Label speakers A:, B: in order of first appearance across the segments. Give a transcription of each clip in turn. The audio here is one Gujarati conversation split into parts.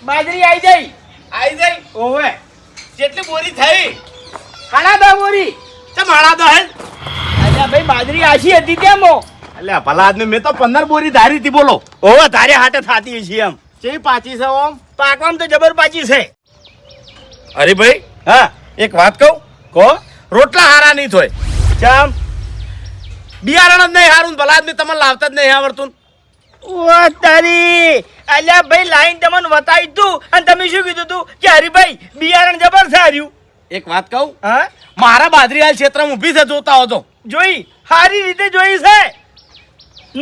A: બાજરી આવી જઈ ઓવે
B: કેટલી બોરી થઈ?
A: હાડા 10 બોરી.
B: ચમ હાડા 10 હે?
A: અલ્યા ભાઈ બાજરી આછી હતી તેમો.
B: અલ્યા ભલા આદમી મેં તો 15 બોરી ધારી હતી બોલો.
A: ઓવે તારે હાટે થાતી છે એમ.
B: કેવી પાછી છે ઓમ?
A: પાકવામાં તો જબર પાછી છે.
B: અરે ભાઈ
A: હા
B: એક વાત કહું,
A: કો
B: રોટલા હારા નહીં થોય,
A: ચમ
B: બિયારણ જ નહીં હારું, ભલા આદમી તમને લાવતા જ નહીં આવડતું.
A: ઓ તારી અલ્યા ભાઈ લાઈન તમને બતાવી તું અને તમે શું કીધું તું કે હરીભાઈ બિયારણ જબર સાર્યું.
B: એક વાત કહું,
A: હા
B: મારા બાજરી હાલ ક્ષેત્રમાં ઊભી છે, જોતા હો તો.
A: જોઈ સારી રીતે જોઈ છે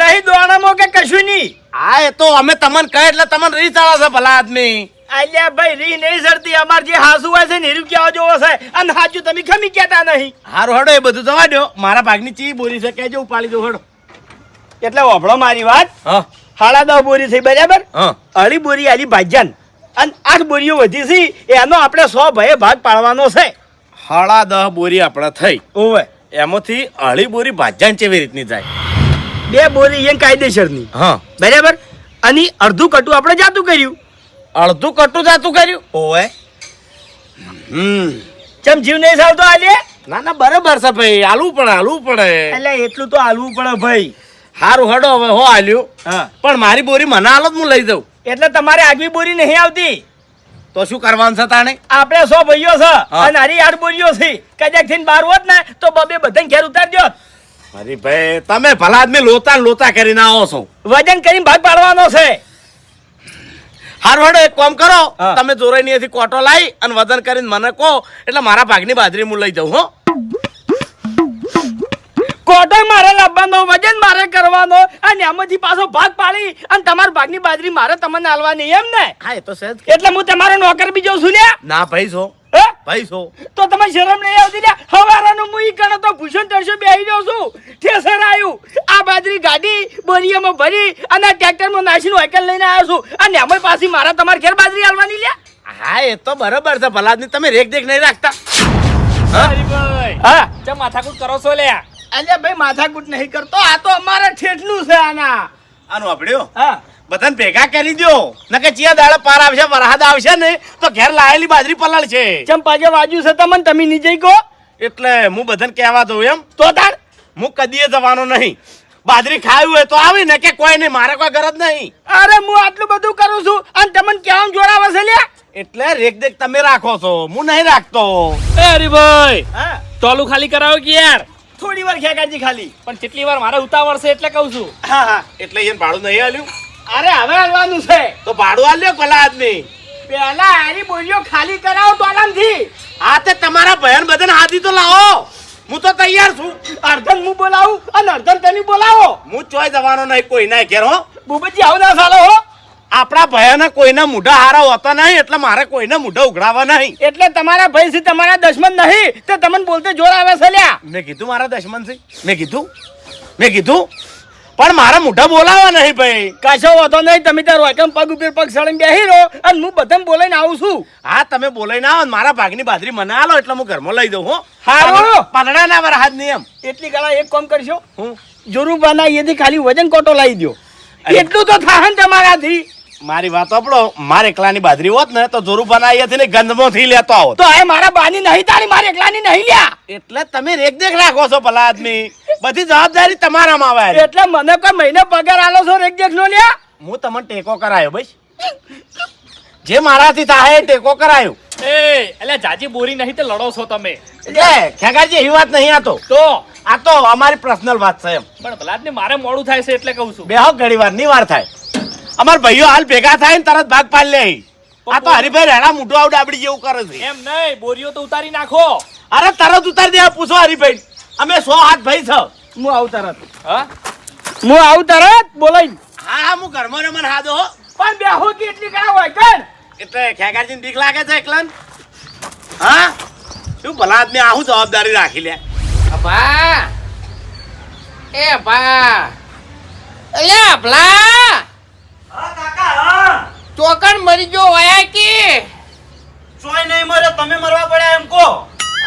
A: નહીં દોણામાં કે કશું નહીં.
B: હા એ તો અમે તમને કહે એટલે તમને રીત આવે છે ભલા આદમી.
A: અલ્યા ભાઈ રી નહીં સરતી. અમાર જે હાસુ હોય છે ને હીરું કેવા જોવો છે અને હાચું તમે ખમી કહેતા નહીં.
B: હારું હડો, એ બધું જવા દો. મારા ભાગની ચી બોરી છે કેજો, ઉપાડી દો હડો.
A: એટલે વભળો મારી વાત.
B: હા
A: હાડા 10 બોરી થઈ બરાબર.
B: હા
A: અઢી બોરી આલી ભાજ્યાન અને 8 બોરીઓ વધી છે એનો આપણે 100 ભાઈ ભાગ પાડવાનો છે.
B: હાડા 10 બોરી આપણે થઈ,
A: ઓવે
B: એમાંથી અઢી બોરી ભાજ્યાન કેવી રીતની જાય?
A: 2 બોરી એ કાયદેસરની
B: હા
A: બરાબર. અને અડધું કટું આપણે જાતું કર્યું.
B: અડધું કટું જાતું કર્યું.
A: ઓવે
B: હમ
A: ચમ જીવ નહીં સાવતો આલે.
B: ના ના બરાબર છે ભાઈ, હાલવું પડે.
A: એટલે એટલું તો હાલવું પડે ભાઈ.
B: હારું હડો હવે હો હાલ્યું.
A: હા
B: પણ મારી બોરી મને હાલો હું લઈ દઉં.
A: એટલે તમારે આગવી બોરી નહીં આવતી.
B: તો શું કરવાનું છે તાણે?
A: આપણે 100 ભાઈઓ છે
B: હા.
A: અને હારી 8 બોરીઓ છે. કદાચ થઈને 12 હોત ને તો બબે બધાને ઘેર ઉતારજો.
B: અરે ભાઈ તમે ભલા આદમી લોતા કરીને આવો છો.
A: વજન કરીને ભાગ પાડવાનો છે.
B: હારું હડો એક કામ કરો,
A: હા.
B: તમે જોરાઈ થી કોટો લાવી અને વજન કરીને મને કહો એટલે મારા ભાગની બાજરી હું લઈ જાઉં. હો
A: કોટો મારે લાવવાનો, વજન મારે કરવાનો અને એમાંથી પાછો ભાગ પાડી અને તમારા ભાગની બાજરી મારે તમને આલવાની એમ ને.
B: હા એ તો સહેજ.
A: એટલે હું તમારો નોકર બીજો છું લ્યા.
B: ના ભાઈ છો,
A: હે?
B: ભાઈ છો.
A: તો તમે શરમ નહીં આવતી લ્યા. હવારાનું હું ઈ કરો તો ભૂષણ તરસો બેહી જાઉં છું. ઠેસર આવ્યું આ બાજરી ગાડી બોરીયામાં ભરી અને ટ્રેક્ટરમાં નાસીને વાયકલ લઈને આવ્યો છું અને એમાં પાછી મારા તમારા ઘેર બાજરી આલવાની લ્યા.
B: હા એ તો બરોબર છે ભલા આદમી, તમે રેખ નહીં રાખતા.
C: હરીભાઈ
A: હા
C: ચમ માથાકૂટ કરો છો લ્યા?
A: અલ્યા ભાઈ માથાકૂટ નહીં કરતો, આ તો અમારા ઠેઠનું છે આના.
B: આનું આપડ્યો
A: હા
B: બધાને ભેગા કરી દો, નકે ચિયા દાડા પાર આવશે, વરસાદ આવશે ને તો ઘેર લાયેલી બાજરી પલાળ છે.
A: ચંપાજે વાજુ છે તમને, તમે નીચે કહો
B: એટલે હું બધાને કહેવા દઉં એમ.
A: તો તાર
B: હું કદીએ જવાનો નહીં. બાજરી ખાવી હોય તો આવી ને કે કોઈ નહીં, મારે કોઈ ગરજ નહીં.
A: અરે હું આટલું બધું કરું છું અને તમને કેમ જોરાવે છે લ્યા.
B: એટલે રેખ દેખ તમે રાખો છો, હું નહીં રાખતો.
C: એ હરીભાઈ
A: હા
C: ટોલું ખાલી કરાવો કે યાર?
A: થોડી વાર ખેકાજી ખાલી.
C: પણ કેટલી વાર મારે ઉતાવળ છે એટલે કહું છું.
A: હા હા
B: એટલે એને ભાડું નહીં આલ્યું
A: અરે હવે હાલવાનું છે.
B: તો ભાડું આલ્યો ભલા આદમી.
A: પેલા આરી બોરીઓ ખાલી કરાવો તો આરામથી.
B: હા તે તમારા બહેન બધાને હાથી તો લાવો, હું તો તૈયાર છું.
A: અર્ધન હું બોલાવું અને અર્ધન તમે બોલાવો.
B: હું ચોય જવાનો નહીં કોઈ ના ઘેર. હો
A: બુબજી આવું ના ચાલો હો.
B: આપણા ભયાના કોઈના મુઢા હારા હોતા નહીં એટલે મારે કોઈના મુઢા ઉઘડાવા નહીં.
A: એટલે તમારા ભાઈ છે તમારા દશમન નહીં તે તમને બોલતે જોર આવે છે લ્યા.
B: મેં કીધું મારા દશમન છે, મેં કીધું પણ મારા મુઢા બોલાવા નહીં ભાઈ.
A: કશો વાંધો નહીં, તમે ત્યાં રોકમ પગ ઉપર પગ સળીને બેહી રહો અને હું બધાને બોલાઈને આવું છું.
B: હા તમે બોલાઈને આવો ને મારા ભાગની બાજરી મને આલો એટલે હું ઘરમાં લઈ દઉં. હો
A: હારું.
B: પાલડા ના વરસાદ નહીં એમ.
A: એટલી ગળા એક કામ કરશો,
B: હું
A: જોરું બનાવી ખાલી વજન કોટો લાવી દો. એટલું તો થાય ને તમારાથી.
B: મારી વાત આપડો, મારે એકલાની બાજરી હોત ને તો જોરું બનાવી ને ગંધમો થી લેતો આવો.
A: તો એ મારા બાની નહીં તારી, મારી એકલાની નહીં લ્યા.
B: એટલે તમે રેખ દેખ રાખો છો ભલા આદમી, બધી જવાબદારી તમારામાં આવે.
A: એટલે મને કોઈ મહિને પગાર આલો છો રેક દેખ નો લ્યા.
B: હું તમને ટેકો કરાયો ભાઈ, જે મારાથી થાય એ ટેકો કરાયો.
C: એ એટલે જાજી બોરી નહીં તે લડો છો તમે.
B: એટલે ખેગાજી એવી વાત નહીં. આ તો અમારી પર્સનલ વાત છે એમ.
C: પણ ભલા ને મારે મોડું થાય છે એટલે કહું છું.
B: બેહો ઘડી વાર ની વાર થાય. અમાર ભાઈઓ હાલ ભેગા થાય ને તરત ભાગ પાડી લે. આ તો હરીભાઈ રેડા મોઢું આવડે આપડી જેવું કરે છે.
C: એમ નહીં, બોરીઓ તો ઉતારી નાખો.
B: અરે તરત ઉતારી દે, પૂછો હરીભાઈ. અમે 100 હાથ ભાઈ છો.
A: હું આવું તરત,
C: હા
A: હું આવું તરત બોલાઈ.
B: હા હું ઘરમાં ને મને હાદો.
A: પણ બેહો કે એટલી કરા હોય કર.
B: એટલે ખેગાજી બીક લાગે છે એકલન. હા શું ભલા આદમી આવું જવાબદારી રાખી લે.
D: અભા એ અભા અલે અભલા
A: હા કાકા હા.
D: ચોકણ મરી ગયો વયા કે
A: ચોય નહીં મરે, તમે મરવા પડ્યા એમ કો.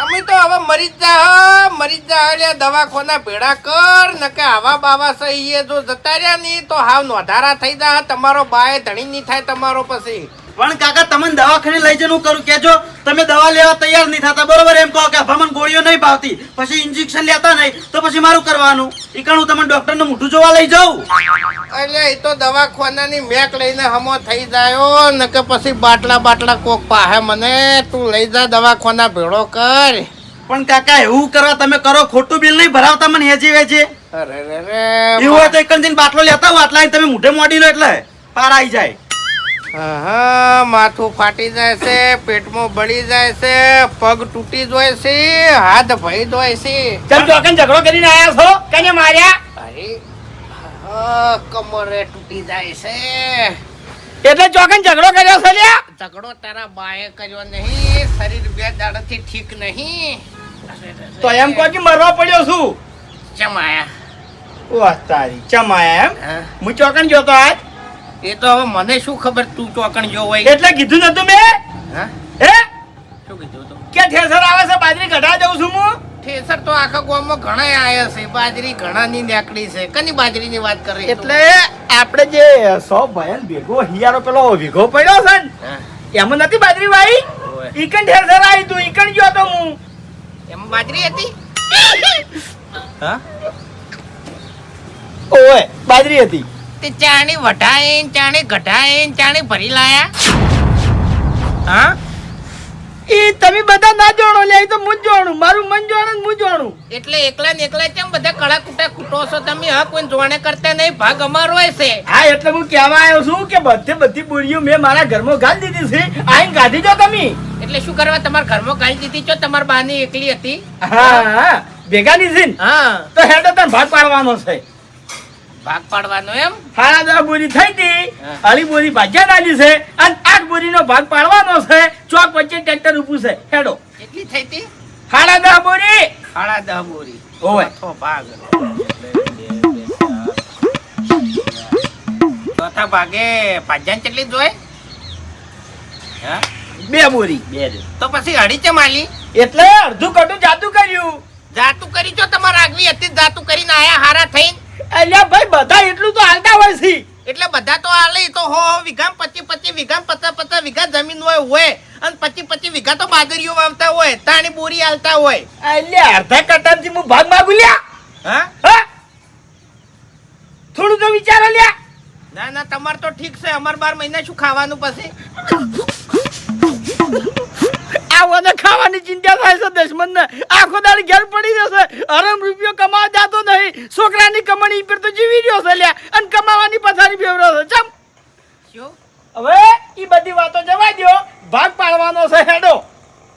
D: અમે તો હવે મરી જ જા એટલે દવાખાના ભેડા કર નકે આવા બાવા સહી જો જતા રહ્યા નહીં તો હાવ નોધારા થઈ જા. તમારો બાય ધણી નહીં થાય તમારો પછી.
E: પણ કાકા તમને દવાખાને લઈ જઈને હું કરું કેજો તમે દવા લેવા તૈયાર નહીં થતા બરોબર એમ કહો કે અભામણ ગોળીઓ નહીં ભાવતી પછી ઇન્જેક્શન લેતા નહીં તો પછી મારું કરવાનું ઈકણ હું તમને ડોક્ટરનું મોઢું જોવા લઈ જાઉં
D: એટલે એ તો દવાખાનાની મેક લઈને હમો થઈ જાયો ને કે પછી બાટલા કોક પાહે મને તું લઈ જા દવાખાના ભેળો કર.
E: પણ કાકા એવું કરવા તમે કરો ખોટું બિલ નહીં ભરાવતા મને હેજી વેચે
D: અરે રે રે
E: એવું હોય તો એકણ દિન બાટલો લેતા હું આટલા તમે મોઢે મોડી લો એટલે પાર આવી જાય
D: હા માથું ફાટી જાય છે, પેટમાં બળી જાય છે, પગ તૂટી જાય છે, હાથ ભઈ જાય છે.
A: ચમ ચોકન ઝઘડો કરીને આયા છો કને માર્યા
D: અરે હા, કમરે તૂટી જાય છે.
A: એટલે ચોકન ઝઘડો કર્યો છે લ્યા
D: ઝઘડો તારા બાએ કર્યો નહીં, શરીર બે દાડાથી ઠીક નહીં.
A: તો એમ કહો કે મરવા પડ્યો છું
D: ચમાયા
A: વાહ તારી ચમાયા એમ
D: હા?
A: હું ચોકન જોતો આજ
D: એ તો હવે મને શું ખબર તું ચોકણ જો હોય.
A: એટલે કીધું નતું મેં
D: હા
A: હે
D: શું કીધું તું?
A: કે ઠેસર આવે છે બાજરી કઢા દઉં છું હું
D: ઠેસર તો આખા ગામમાં ઘણા આયા છે, બાજરી ઘણાની નીકળી છે. કની બાજરીની વાત કરી તું?
A: એટલે આપણે જે 100 ભાઈન ભેગો હિયારો પેલો વિઘો પડ્યો છે ને
D: હા,
A: એમાં નથી બાજરી વાઈ
D: ઓય.
A: ઈકણ ઠેસર આવી તું ઈકણ ગયો તો હું
D: એમાં બાજરી હતી. હા,
A: ઓય બાજરી હતી
D: તે ચાણી વઢાઈને ચાણી ઘટાઈને ચાણી ભરી લાયા. હા,
A: ઈ તમે બધા ના જાણો લે તો હું જ જાણું મારું મન જાણે ને હું જાણું
D: એટલે એકલા ને એકલા કેમ બધા કળા કુટા કૂટો છો તમે? હા, કોઈ જોણે કરતા નહીં, ભાગ અમારો છે.
A: હા એટલે હું કહેવા આવ્યો છું કે બધી બોરીઓ મેં મારા ઘરમાં ગાળી દીધી છે આઈને કાઢી જો તમે
D: એટલે શું કરવા તમારા ઘરમાં ગાળી દીધી? છો તમારી બાની એકલી હતી?
A: હા હા ભેગા દીધી ને
D: હા,
A: તો હેડો તને ભાગ પાડવાનો છે
D: ભાગ પાડવાનો એમ?
A: 10.5 બોરી થઈ હતી
D: હા.
A: અઢી બોરી ભાજ્યા નાલી છે અને 8 બોરીનો ભાગ પાડવાનો છે ચોક વચ્ચે ટ્રેક્ટર ઊભું છે હેડો
D: કેટલી થઈ હતી?
A: 10.5 બોરી
D: 10.5 બોરી.
A: ઓવે.
D: ચોથો ભાગ. ચોથા ભાગે ભાજ્યાને કેટલી જોઈ? હા,
A: 2 બોરી
D: તો પછી અઢી ચમ આલી?
A: એટલે અડધું કટું જાતું કર્યું
D: જાતું કરી છો તમારા આગવી હતી, જાતું કરીને આયા હારા થઈને.
A: અલ્યા ભાઈ બધા એટલું તો હાલતા હોય છે
D: એટલે બધા તો આલે તો હો વીઘા 25 વીઘા 50 વીઘા જમીન હોય અને 25 વીઘા તો બાજરીઓ વાવતા હોય, તાણી બોરી આલતા હોય.
A: અલ્યા અડધા કટાથી હું ભાગ માંગુ લ્યા
D: હા,
A: હા થોડું તો વિચારો લ્યા
D: ના ના તમાર તો ઠીક છે, અમાર 12 મહિના શું ખાવાનું પછી?
A: આવો ખાવાની ચિંતા થાય છે દશમન ને આખો દાડી ઘેર પડી જશે હરામ રૂપિયો કમાવા જાતો નહીં છોકરાની કમાણી પર તો જીવી રહ્યો છે લ્યા અને કમાવાની પથારી ફેવરો છે ચમ
D: શું?
A: હવે ઈ બધી વાતો જવા દ્યો ભાગ પાડવાનો છે હેડો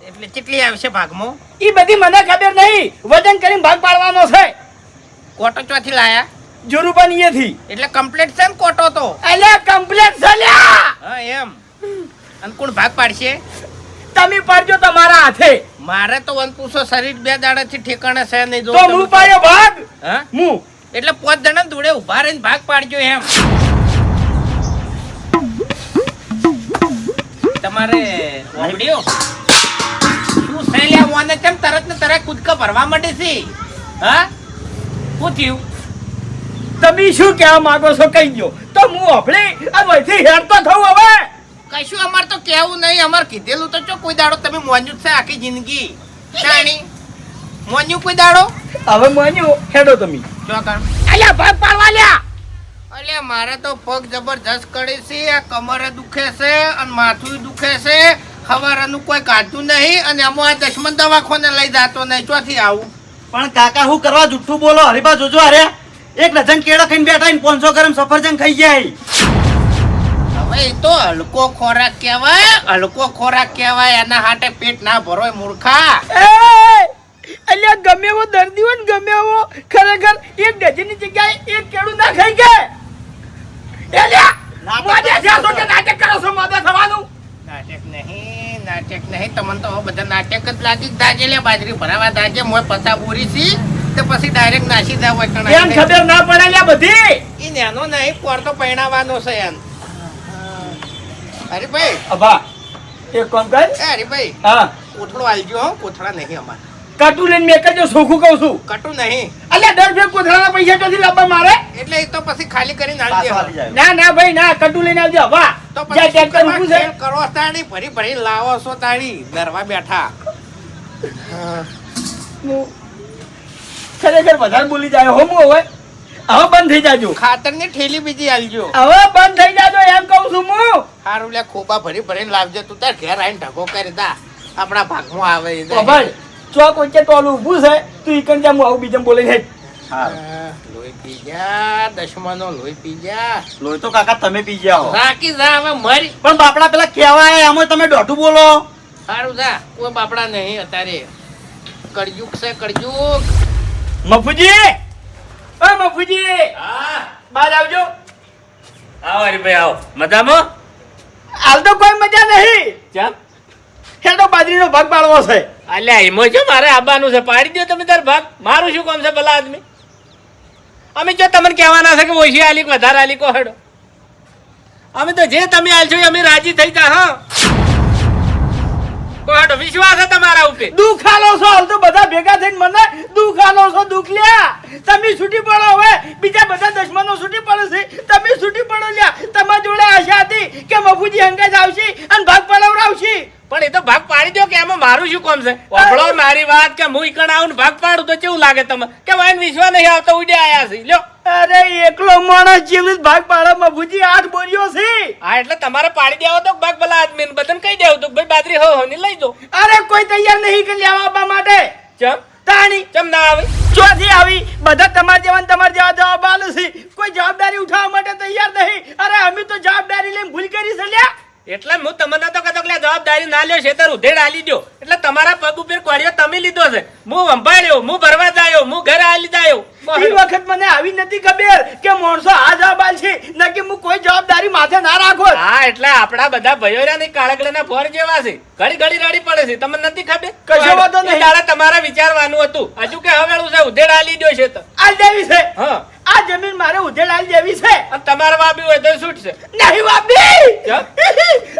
D: એટલે કેટલી આવશે ભાગમાં?
A: ઈ બધી મને ખબર નહીં વજન કરીને ભાગ પાડવાનો છે
D: કોટો ચોથી લાયા?
A: જોરુબાની એથી
D: એટલે કમ્પ્લીટ છે ને કોટો તો?
A: અલ્યા કમ્પ્લેટ છે લ્યા
D: હા એમ. અને કોણ ભાગ પાડશે?
A: તમે પાડજો તમારા હાથે
D: મારે તો વન પૂછો શરીર બે દાડાથી ઠેકાણે છે નહીં. જો
A: તો
D: તમે-
A: હું પાડ્યો ભાગ
D: હા,
A: હું
D: એટલે 5 જણા જોડે ઉભા રહીને ભાગ પાડજો એમ. તમારે વાવડીઓ શું છે લ્યા મોને કેમ તરત ને તરત કૂદકા ભરવા માંડે છે? હા, શું થયું?
A: તમે શું કહેવા માંગો છો કહી દો તો હું આપણી આ વહીથી હેડતો થઉં હવે
D: કશું અમાર તો કેવું નહીં, અમાર કીધેલું તો ચો કોઈ દાડો તમે મોન્યું જ છે આખી જિંદગી. જાણી મોન્યું કોઈ દાડો?
A: હવે માન્યો હેડો તમે
D: જો કામ
A: અલ્યા ભાગ પાડવા લ્યા
D: અલ્યા મારે તો પગ જબરજસ્ત કરે છે, આ કમરે દુખે છે અને માથું દુખે છે, ખવારનું કોઈ કાઢતું નહીં અને આમાં આ દશમન દવાખાને લઈ જાતો નહીં. ચોથી આવું?
E: પણ કાકા હું કરવા જુઠ્ઠું બોલો હરીબા જોજો અરે એક ડઝન કેળા ખાઈને બેઠા 500 ગ્રામ સફરજન ખાઈ જાય
D: હવે એ તો હલકો ખોરાક કહેવાય, હલકો ખોરાક કહેવાય. એના હાટે પેટ ના ભરોય મૂર્ખા.
A: એ અલ્યા ગમે એવો દર્દી હોય ને ગમે એવો ખરેખર એક ડઝનની જગ્યાએ એક કેળું ના ખાઈ કે અલ્યા મોજે જાસો કે નાટક કરો છો મોજે થવાનું
D: નાટક નહીં તમને તો હવે બધા નાટક જ લાગી જ દાજે લે. બાજરી ભરાવા દાજે મોય પતા બોરી છી તો પછી ડાયરેક્ટ નાસી જાવ હોય
A: કેમ ખબર ના પડે લ્યા બધી
D: ઈ નેનો નહીં પોર તો પહેણાવાનો છે એમ. હરીભાઈ
A: અબા એક કામ કર
D: હરીભાઈ
A: હા
D: કોથળો આલજો હો, કોથળા નહીં અમાર.
A: કટુ લઈને મેં કજો સોખું કહું છું
D: કટું નહીં
A: અલ્યા દર ફેર કોથળાના પૈસા ચોથી લાવવા મારે
D: એટલે એ તો પછી ખાલી કરીને આલજે.
E: પાછો આવી જાય
A: ના ના ભાઈ ના કટુ લઈને આવજો વાહ
D: તો
A: જ્યાં
D: પછી
A: ટ્રેક્ટર ઊભું છે.
D: ખેલ કરો તાણી ભરી ભરી લાવો છો તાણી નરવા બેઠા
A: હું ખરેખર વધારે બોલી જાય હો હું હવે બંધ થઈ જાજો
D: ખાતરની ઠેલી બીજી આલજો
A: હવે બંધ થઈ જાજો એમ કહું છું હું
D: હારું લે ખોબા ભરી ભરીને લાવજે તું તાર ઘેર આવીને ઢગો કરી દા આપણા ભાગમાં આવે એ જાય.
A: ખબર ચોક વચ્ચે ટોલું ઊભું છે તું ઈકણ જા હું આવું બીજમ બોલે છે
D: લોહી પી જા દશમનો લોહી પી જા
E: લોહી તો કાકા તમે પી ગયા હો
D: રાખી જા હવે મરી
E: પણ બાપડા પેલા કહેવાય એમાં તમે દોઢું બોલો
D: સારું જા કોઈ બાપડા નહીં અત્યારે કળયુગ છે કળયુગ
A: મફુજી ઓ મફુજી બહાર આવજો
C: આવો હરીભાઈ આવો મજામાં
A: હાલ તો કોઈ મજા નહીં
C: ચમ
A: હેડો બાજરીનો ભાગ પાડવો છે
C: અલ્યા એમાં જો મારે આવવાનું છે પાડી દો તમે તાર ભાગ મારું શું કામ છે ભલા આદમી અમે જો તમને કહેવાના છે કે ઓછી આલી કે વધારે આલી કો હેડો અમે તો જે તમે આલશો એ અમે રાજી થઈ જા હા કો હેડો વિશ્વાસ છે તમારા ઉપર
A: દુઃખ આલો છો હાલ તો બધા ભેગા થઈને મને દુઃખ આલો છો દુઃખ લ્યા તમે છૂટી પડો હવે બીજા બધા દુશ્મનો છૂટી પડે છે તમે છૂટી પડો લ્યા તમારી જોડે આશા હતી કે મફુજી હંગાજ આવશે અને ભાગ પડાવડાવશે
C: પણ એ તો ભાગ પાડી દો કે એમાં મારું શું કામ છે ઓભળો મારી વાત કે હું ઈકણ આવું ને ભાગ પાડું તો કેવું લાગે તમે કે વાઈન વિશ્વાસ નહીં આવતો ઉડે આયા છે લ્યો
A: અરે એકલો માણસ જેવી ભાગ પાડે મફુજી 8 બોરીઓ છે
C: હા એટલે તમારે પાડી દેવો તો ભાગ ભલા આદમી ને બધાને કહી દેવું તો ભાઈ બાજરી હો ની લઈ દો
A: અરે કોઈ તૈયાર નહીં કે લેવા આવવા માટે
C: ચમ
A: તાણી
C: ચમ ના આવે
A: ચોથી આવી બધા તમારા જેવા જવાબ આલે છે કોઈ જવાબદારી ઉઠાવવા માટે તૈયાર નહીં અરે અમે તો જવાબદારી લઈને ભૂલ કરી છે લ્યા
C: એટલે હું તમને તો કહેતો કે જવાબદારી ના લ્યો શેતર ઉધેડ આલી દો એટલે તમારા પગ ઉપર કોળિયો તમે લીધો છે હું વંભાળ્યો હું ભરવા જાયો હું ઘરે આલી જાયો
A: એ વખત મને આવી નથી ખબર કે માણસો આ જવાબ આલશે ન કે હું કોઈ જવાબદારી માથે ના રાખો
C: હા એટલે આપડા બધા ભાઈઓરા ને કાળગડાના ફોર જેવા છે ઘડી ઘડી રડી પડે છે તમને નથી ખબર
A: કશો વાંધો નહીં.
C: એ દાડા તમારા વિચારવાનું હતું હજુ કે હવેળું છે ઉધેડ આલી દો શેતર
A: આ જેવી છે
C: હા
A: આ જમીન મારે ઉધેડાલ જેવી છે
C: અને તમારે વાબી હોય તો છૂટશે
A: નહીં વાપી
C: કેમ?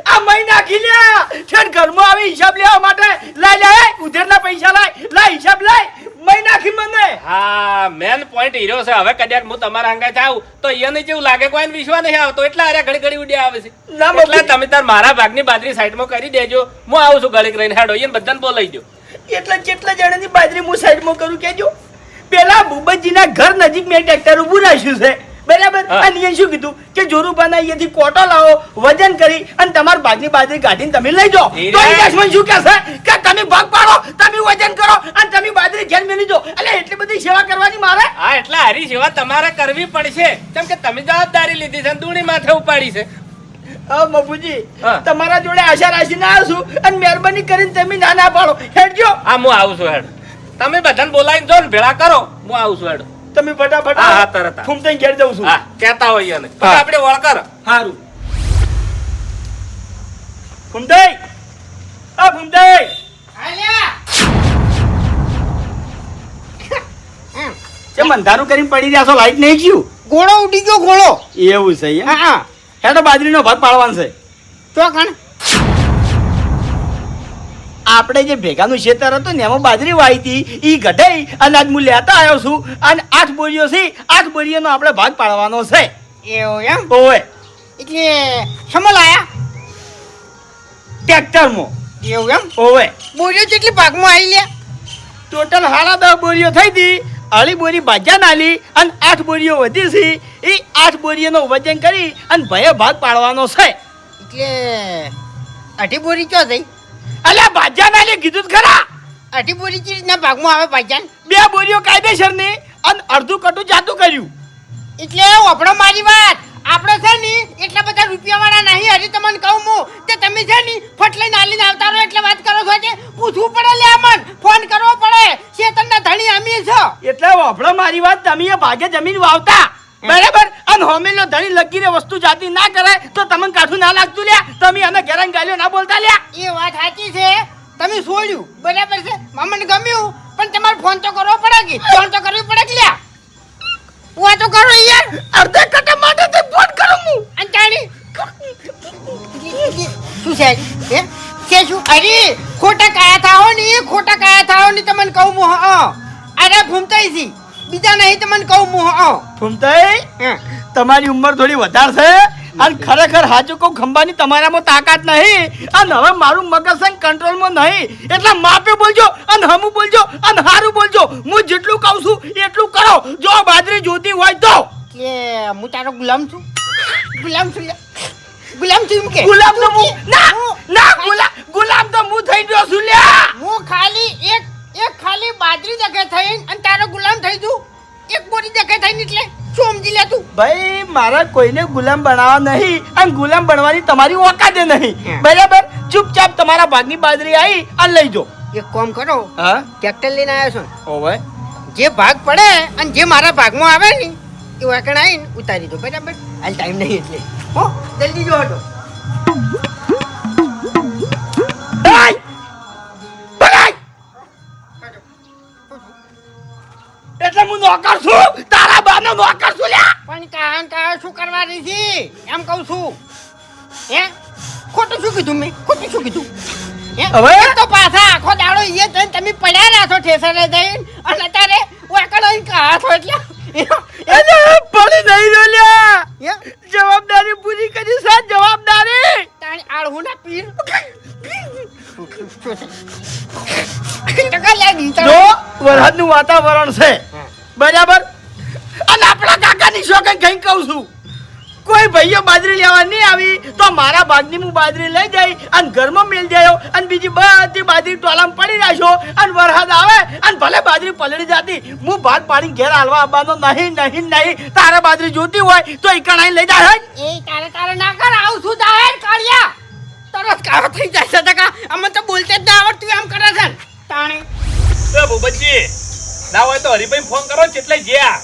A: આ મહિના ખીલ્યા છેડ ઘરમાં આવી હિસાબ લેવા માટે લાય ઉધેરના પૈસા લાય હિસાબ લાય મહિના ખી મને
C: હા મેન પોઈન્ટ હીરો છે હવે કદાચ હું તમારા હંગાત આવું તો એને જેવું લાગે કોઈને વિશ્વાસ નહીં આવતો એટલે અરે ઘડી ઘડી ઉડ્યા આવે છે
A: ના,
C: એટલે તમે તાર મારા ભાગની બાજરી સાઈડમાં કરી દેજો હું આવું છું ઘડીક રહીને હેડો એને બધાને બોલાઈ દો
A: એટલે કેટલા જણાની બાજરી હું સાઈડમાં કરું કેજો પેલા ભૂપતજીના ઘર નજીક મેં ટ્રેક્ટર ઊભું રાખ્યું છે બરાબર
C: હા.
A: અને એ શું કીધું કે જોરુબાના અહીંયાથી કોટો લાવો વજન કરી અને તમારા ભાગની બાજરી કાઢીને તમે લઈ જાઓ
C: એ
A: તો
C: રે.
A: એ દશમન શું કહેશે કે તમે ભાગ પાડો તમે વજન કરો અને તમે બાજરી ઘેર મેલી દો એટલે એટલી બધી સેવા કરવાની મારે
C: હા એટલે હારી સેવા તમારે કરવી પડશે કેમ કે તમે જવાબદારી લીધી છે દૂણી માથે ઉપાડી છે
A: હા મફુજી
C: હા.
A: તમારા જોડે આશા રાખીને આવશું અને મહેરબાની કરીને તમે ના ના પાડો હેડજો
C: હા હું આવું છું હેડ તમે બધાને બોલાવીને જો ને ભેળા કરો હું આવું છું હેડ
A: તમે ફટાફટ
C: હા, હા, તરત આવો.
A: ફૂમતાઈ ઘેર જાઉં છું
C: હા કહેતા હોય એને
A: હા.
C: આપણે વળકર
A: હારું ફૂમતાઈ આ ફૂમતાઈ કેમ અંધારું કરીને પડી રહ્યા છો લાઈટ નહીં ગયું
D: ઘોડો ઉડી ગયો ઘોડો
A: એવું છે એમ?
D: હા
A: હેડો બાજરીનો ભાગ પાડવાનો છે
D: તો કણ
A: આપણે જે ભેગાનું ખેતર હતું ને એમાં બાજરી વાવી હતી ઈ ઘટાઈ અને આજ હું લેતા આવ્યો છું અને 8 બોરીઓ છે 8 બોરીઓનો આપણે ભાગ પાડવાનો છે
D: એવું એમ
A: ઓય
D: એટલે સમલ આયા
A: ટ્રેક્ટરમાં
D: એવું એમ
A: ઓય
D: બોલ્યો કેટલી ભાગમાં આવી લે
A: ટોટલ 10.5 બોરીઓ થઈ હતી અઢી બોરી ભાજ્યા નાલી અને 8 બોરીઓ વધી છે એ 8 બોરીઓનો વજન કરી અને ભયે ભાગ પાડવાનો છે
D: એટલે અઢી બોરી ચો થઈ
A: અલ્યા ભાજ્યા નાલી કીધું જ ખરા
D: અઢી બોરી ચી રીતના ભાગમાં આવે ભાઈજાન
A: 2 બોરીઓ કાયદેસરની અને અડધું કટું જાતું કર્યું
D: એટલે વપડો મારી વાત આપણે છે ને એટલા બધા રૂપિયાવાળા નહીં હજી તમને કહું હું તે તમે છે ને ફટ લઈને આલીને આવતા રહો એટલે વાત કરો છો કે પૂછવું પડે લે મન ફોન કરવો પડે ચેતનના ધણી અમી છો
A: એટલે વાપડો મારી વાત તમે એ ભાગે જમીન વાવતા બરાબર અને હોમેલો ધણી લગીને વસ્તુ જાતી ના કરે તો તમને કાઠું ના લાગતું લ્યા તમે આને ઘેરાન ગાલ્યો ના બોલતા લ્યા
D: એ વાત સાચી છે તમે છોડ્યું બરાબર છે મને ગમ્યું પણ તમારે ફોન તો કરવો પડે કે ફોન તો કરવી પડે કે લ્યા હું તો કરો યાર
A: અડધા કટા માટે તે ફોન કરું હું
D: અંતાણી શું છે હે કે શું અરે ખોટા કાયા થાઓ ની તમને કહું હું અરે ભૂમતાઈ છી બીજા નહીં તમને કહું હું
A: ફૂમતાઈ તમારી ઉંમર થોડી વધારે છે અને ખરેખર હાચું કહું ખંભાની તમારામાં તાકાત નહીં અને હવે મારું મગજ છે કંટ્રોલમાં નહીં એટલે માપે બોલજો અને હમું બોલજો અને હારું બોલજો હું જેટલું કહું છું એટલું કરો જો બાજરી જોતી હોય તો
D: કે હું તારો ગુલામ છું ગુલામ છું લે. ગુલામ છું એમ કે
A: ગુલામ તો હું ના ગુલામ તો હું થઈ ગયો છું લ્યા
D: હું ખાલી એક ખાલી બાજરી જગ્યા થઈ અને તારો ગુલામ થઈ તું એક બોરી જગ્યા થઈ એટલે શું સમજી લે તું
A: ભાઈ મારા કોઈને ગુલામ બનાવવા નહીં અને ગુલામ બનવાની તમારી ઓકાતે નહીં બરાબર ચૂપચાપ તમારા ભાગની બાજરી આવી અને લઈ જો
D: એક કામ કરો
A: હા
D: ટ્રેક્ટર લઈને આવ્યો છું
A: ઓવે
D: જે ભાગ પડે અને જે મારા ભાગમાં આવે ને એ વાકણ આવીને ઉતારી દો બરાબર હાલ ટાઈમ નહીં એટલે હો જલ્દી જો હટો
A: ભાઈ ભાઈ એટલે હું નોકર છું તારા બાનો નોકર છું લ્યા
D: પણ કાં શું કરવા રહી છે એમ કહું છું હે ખોટું શું કીધું મેં ખોટું શું કીધું હે
A: હવે?
D: એક તો પાછા આખો દાડો એ જઈને તમે પડ્યા રહ્યા છો ઠેસરે જઈને અને અત્યારે વાકણ આવીને કહા છો એટલે
A: એને પડી નહીં રહ્યો લ્યા
D: હે
A: જવાબદારી પૂરી કરી છે જવાબદારી
D: તાણી આળહું ના પીર ટકા લાગી
A: જો વરસાદનું વાતાવરણ છે બરાબર અને આપણા કાકાની શોખે કઈ કહું છું કોઈ ભાઈઓ બાજરી લેવા નહીં આવી તો મારા ભાગની હું બાજરી લઈ જઈ અને ઘરમાં મેલ જાયો અને બીજી બધી બાજરી ટોલામાં પડી રાખ્યો અને વરસાદ આવે અને ભલે બાજરી પલળી જાતી હું ભાત પાડી ઘેર હાલવા આવવાનો નહીં તારે બાજરી જોતી હોય તો ઈકણાઈ લઈ જાય
D: એ તારે ના કર આવું છું દાહેર કાળિયા તરત કાળો થઈ જાય છે ટકા અમે તો બોલતે જ ના આવડતું એમ કરે છે ને. તાણી
C: એ ભૂપતજી ના હોય તો હરિભાઈ ફોન કરો એટલે જ્યાં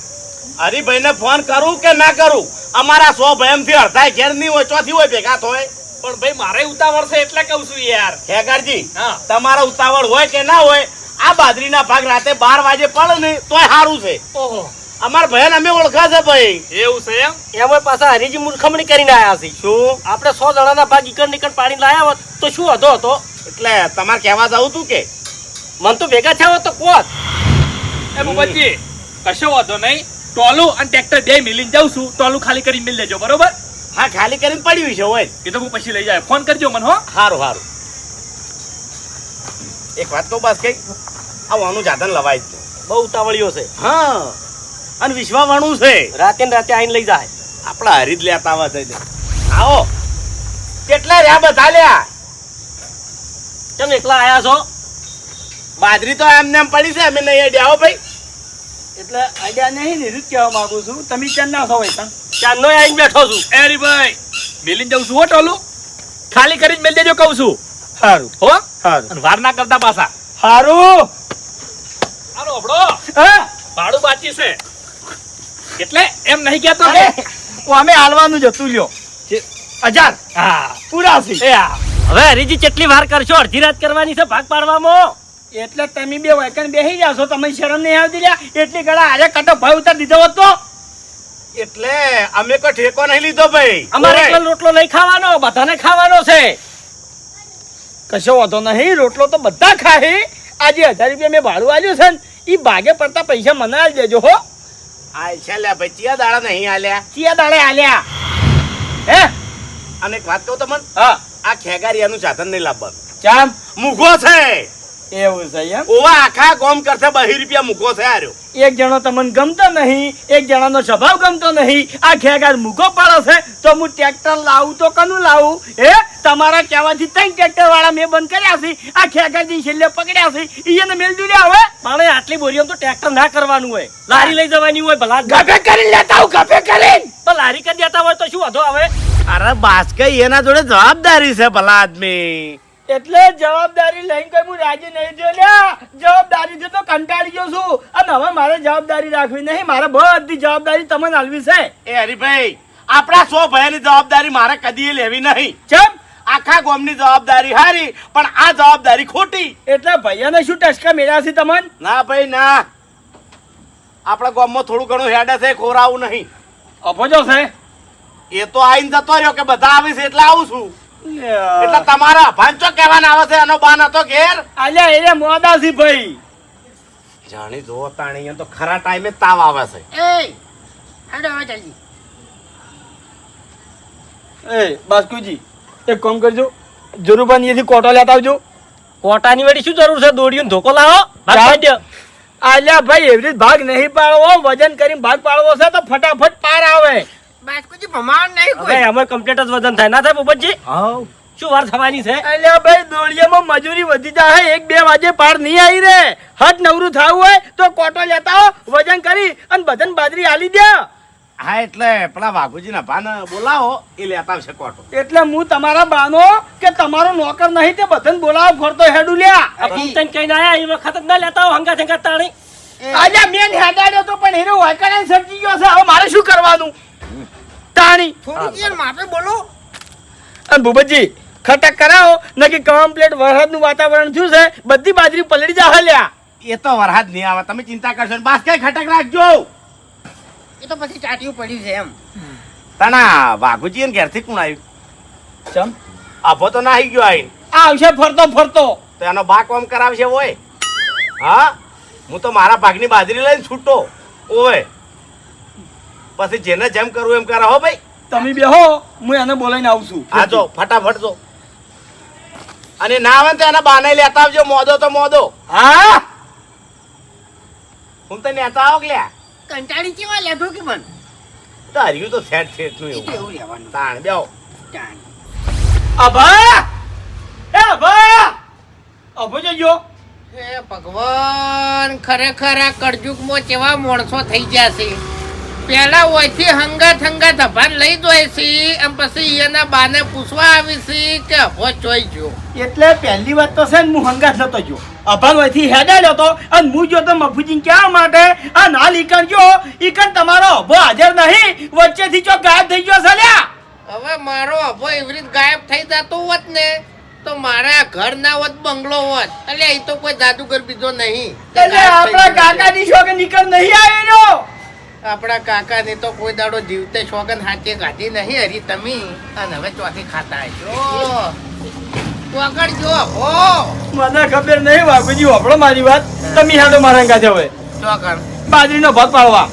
B: હરિભાઈને ફોન કરું કે ના કરું અમારા 100 ભયમથી અડધા ઘેર નહીં હોય ચોથી હોય ભેગા થાય
C: પણ ભાઈ મારે ઉતાવળ છે એટલે કહું છું યાર
B: ખેગારજી
C: હા.
B: તમારા ઉતાવળ હોય કે ના હોય આ બાજરીના ભાગ રાતે 12 વાગે પડે ને તોય સારું છે
C: ઓહો
B: અમારા ભાઈને અમે ઓળખા છે ભાઈ
C: એવું છે એમ
F: એમાં પાછા હરીજી મૂર્ખમણી કરીને આયા છે
B: શું
F: આપણે 100 જણાના ભાગ ઈકણ નીકળ પાડીને લાયા હોત તો શું હતો
B: એટલે તમારે કહેવા જવું તું કે
F: મન તો ભેગા થયા હોત તો કોત
C: એ ભૂપતજી કશો વાંધો નહીં ટોલું અને ટ્રેક્ટર બે મિલીને જાઉં છું ટોલું ખાલી કરીને મિલ દેજો બરોબર
B: હા ખાલી કરીને પડ્યું છે હોય
C: એ તો હું પછી લઈ જાય ફોન કરજો મને હો
B: સારું સારું એક વાત તો બસ કઈ આવવાનું જાતન લવાય જ
F: બહુ ઉતાવળીઓ છે
B: હા અને વિશ્વાવાળું છે
F: રાતે ને રાતે આઈને લઈ જાય
B: આપણા હરીદ લેતા આવે છે આવો કેટલા રહ્યા બધા લ્યા
F: કેમ એકલા આયા છો
B: બાજરી તો એમને એમ પડી છે અમે નહીં અડ્યા હો ભાઈ
A: એટલે આઈડિયા નહીં ને કહેવા માંગુ છું તમે ચાર ના ખવાય તણ
F: ચાંદનો આઈને બેઠો છું
C: એ હરિભાઈ મિલીને જાઉં છું હો ટોલું ખાલી કરીને મિલ દેજો કહું છું
A: સારું
C: હો
A: સારું
C: અને વાર ના કરતા પાછા
A: સારું
C: હાલો હબળો
A: હા
C: ભાડું બાકી છે એટલે એમ નહીં કહેતો
A: અરે
C: કે
A: અમે હાલવાનું જતું લ્યો 1000
C: હા
A: પૂરા છે
C: એ હા
F: હવે હરીજી કેટલી વાર કરશો અડધી રાત કરવાની છે ભાગ પાડવામાં
A: એટલે તમે બે વાયકન બેસી જાશો તમે શરમ નહીં આવતી લ્યા એટલી ગળા આરે કટો ભાઈ ઉતાર દીધો હોત તો
B: એટલે અમે કોઈ ઠેકો નહીં લીધો ભાઈ
F: અમારે એકલો રોટલો નહીં ખાવાનો બધાને ખાવાનો છે
A: કશો વાંધો નહીં રોટલો તો બધા ખાય આજે 1000 રૂપિયા મેં ભાડું આલ્યું છે ને એ ભાગે પડતા પૈસા મને આલી દેજો હો
B: આ છે લ્યા ભાઈ ચિયા દાડા નહીં આલ્યા
A: ચિયા દાડે આલ્યા હે
B: અને એક વાત કહું તમને
A: હા
B: આ ખેગારિયાનું સાધન નહીં લાવવાનું
A: ચામ
B: મૂઘો છે
A: એવું છે એમ
B: ઓવા આખા ગોમ કરતા 2 રૂપિયા મૂઘો છે આર્યો
A: એક જણો તમને ગમતો નહીં એક જણાનો સ્વભાવ ગમતો નહીં આ ખેગાર મૂકો પડે છે તો હું ટ્રેક્ટર લાવું તો કનું લાવું હે તમારા કહેવાથી 3 ટ્રેક્ટર વાળા મેં બંધ કર્યા છે આ ખેગારજી છેલ્લે પકડ્યા છે એને મેલ દીધા હવે
F: પણ આટલી બોરીઓ તો ટ્રેક્ટર ના કરવાનું હોય લારી લઈ જવાની હોય ભલા
A: ગભે કરી લેતા હું ગભે કરીને
F: પણ લારી કરી દેતા હોય તો શું હતો હવે
B: અરે બાસ્કઈ એના જોડે જવાબદારી છે ભલા આદમી
A: એટલે જવાબદારી લઈને કોઈ હું રાજી નહીં થયો લ્યા જવાબદારી થી તો કંટાળી ગયો છું અને હવે મારે જવાબદારી રાખવી નહીં મારે બધી જવાબદારી તમને આલવી છે
B: એ હરીભાઈ આપણા 100 ભાઈની જવાબદારી મારે કદી લેવી નહીં
A: ચમ
B: આખા ગામની જવાબદારી હારી પણ આ જવાબદારી ખોટી
A: એટલે ભૈયાને શું ટચકા મેળ્યા છે તમને
B: ના ભાઈ ના આપણા ગામમાં થોડું ઘણું હેડે છે ખોરાવું નહીં
A: અપોજો છે
B: એ તો આઈને જતો રહ્યો કે બધા આવે છે એટલે આવું છું એટલે તમારા ભાંચો કહેવાના આવે છે આનો બાન હતો ઘેર
A: આલ્યા એને મોદાસી ભાઈ
B: જાણી જો તાણી તો ખરા ટાઈમે તાવ આવે છે
D: એ હેડો હવે જલ્દી
A: એ બાસ્કુજી એક કામ કરજો જરૂરબાન અહીંયાથી કોટો લેતા આવજો.
F: કોટાની વળી શું જરૂર છે? દોડીને ધોકો લાવો, ભાગ પાડી દ્યો.
A: આલ્યા ભાઈ એવી રીતે ભાગ નહીં પાડવો, વજન કરીને ભાગ પાડવો છે તો ફટાફટ પાર આવે.
D: બાસ્કુજી ભમાણ નહીં
F: હવે
D: કોઈ.
F: અમે કમ્પ્લીટ જ વજન થાય ના થાય પોપટજી? શું વાર થવાની છે?
A: અલ્યા ભાઈ દોડિયામાં મજૂરી વધી જાય, 1-2 વાગે પાર નહીં આવી રે. હટ નવરું થવું હોય તો કોટો લેતા આવો, વજન કરી અને બધાને બાજરી આલી દે.
B: હા એટલે પેલા વાઘુજીના ભાને બોલાવો, એ લેતા આવશે કોટો.
A: એટલે હું તમારા બાનો કે તમારો નોકર નહીં તે બધાને બોલાવો ફરતો હેડું લ્યા.
F: આ ભૂમતાઈને કહીને આયા એ વખત જ ના લેતા આવો હંગાથ હંગાથ તાણી.
A: આલ્યા મેન હેડાડ્યો તો પણ હીરો વાયકાને સર્જી ગયો છે. હવે મારે શું કરવાનું તાણી?
D: થોડુંક યાર માપે બોલો.
A: અને ભૂપતજી ખટક કરાવો નકી કમ્પ્લીટ વરસાદનું વાતાવરણ થયું છે, બધી બાજરી પલળી જા લ્યા.
B: એ તો વરસાદ નહીં આવે, તમે ચિંતા કરશો ને. બાસ કઈ ખટક રાખજો.
D: એ તો પછી ચાટ્યું પડ્યું છે એમ.
B: તાના વાઘુજી ને ઘેરથી કોણ આવ્યું?
A: ચમ
B: આભો તો નાહી ગયો આઈને.
A: આ આવશે ફરતો ફરતો.
B: તો એનો બા કોમ કરાવશે ઓય. હા હું તો મારા ભાગની બાજરી લઈને છૂટો ઓય. પછી જેને જેમ કરવું એમ કરા હો ભાઈ.
A: તમે બેહો, હું એને બોલાઈને આવું છું.
B: હા જો ફટાફટ જો. અને ના આવે ને તો એના બાને લેતા આવજો, મોદો તો મોદો.
A: હા
B: હું તો લેતા આવો કે લ્યા.
D: કંટાળી કેવા લેધો કે મન.
B: તો હર્યું તો સેટ સેટ નું
D: એ તો
B: એવું.
D: એવું રહેવાનું.
B: તાણ બેહો.
D: ચાલ.
A: અભા એ અભા અભો જજો.
D: હે ભગવાન, ખરેખર આ કળજુગમાં કેવા માણસો થઈ ગયા છે. પેલા ઓયથી હંગાત હંગાત અભાન લઈ જાય છે અને પછી એના બાને પૂછવા આવી છે કે અભો ચોઈ ગયો.
A: એટલે પહેલી વાત તો છે ને હું હંગાત નતો જો. અભાનથી હેડાડ્યો તો અને હું જો તો મફુજી ક્યાં માટે આ ના લીકણ ગયો ઈકણ તમારો અભો હાજર નહીં, વચ્ચેથી ચો ગાયબ થઈ ગયો છે લ્યા.
D: હવે મારો અભો એવી રીતે ગાયબ થઈ જતો હોત ને તો મારા ઘર ના હોત, બંગલો હોત. એટલે એ તો કોઈ જાદુગર બીજો નહીં.
A: એટલે આપણા કાકાની શોકે નીકળ નહીં આવેલો.
D: આપણા કાકા ને તો કોઈ દાડો જીવતે સોગન હાચે ગાધી નહીં હરી તમે. અને હવે ચોથી ખાતા છો પકડ જો હો
A: મને ખબર નહીં બાપુજી, વાપરો મારી વાત. તમે હેડો મારા અંગાથે હવે
D: ચોકડ.
A: બાજરીનો ભાત પાડવા.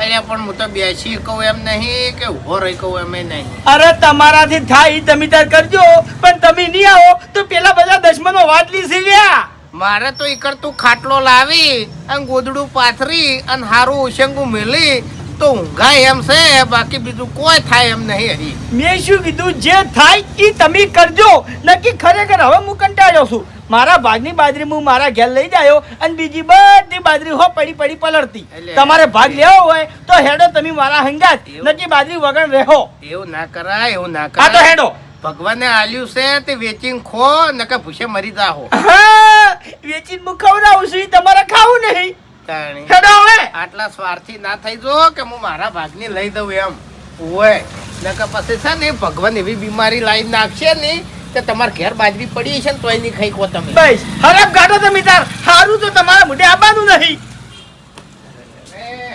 D: અરે પણ હું તો બેસી કહું એમ નહીં કે ઉભો રહી કહું એમ નહીં.
A: અરે તમારાથી થાય ઈ તમે તાર કરજો, પણ તમે નહીં આવો તો પેલા બધા દશમનો વાત લીધી લ્યા.
D: મારે તો ઈકર તું ખાટલો લાવી અને ગોદડું પાથરી અને હારું ઉશંગું મેલી તો ઊંઘાય એમ છે, બાકી બીજું કોઈ થાય એમ નહીં હરી.
A: મેં શું કીધું, જે થાય ઈ તમે કરજો. નક્કી ખરેખર હવે હું કંટાળ્યો છું. મારા ભાગની બાજરી હું મારા ઘેર લઈ જાયો અને બીજી બધી બાજરી હો પડી પડી પલળતી.
D: એટલે
A: તમારે ભાગ લેવો હોય તો હેડો તમે મારા હંગાત, નક્કી બાજરી વગર રહો.
D: એવું ના કરાય, એવું ના
A: હા તો
D: કરાય.
A: હેડો.
D: ભગવાને આલ્યું છે તે વેચીને ખો નકર ભૂસે મરી જાહો.
A: હા, વેચીને હું ખવડાવું છું, ઈ તમારે ખાવું નહીં.
D: તાણી.
A: હેડો હવે.
D: આટલા સ્વાર્થી ના થઈ જો કે હું મારા ભાગની લઈ દઉં એમ ઓય. નકર પછી છે ને ભગવાન એવી બીમારી લાવી નાખશે ને કે તમારે ઘેર બાજરી પડી છે ને તોય નહીં ખાઈ કો તમે.
A: બસ હરાબ ગાડો તમે તાર. હારું તો તમારા મોઢે આવવાનું નહીં.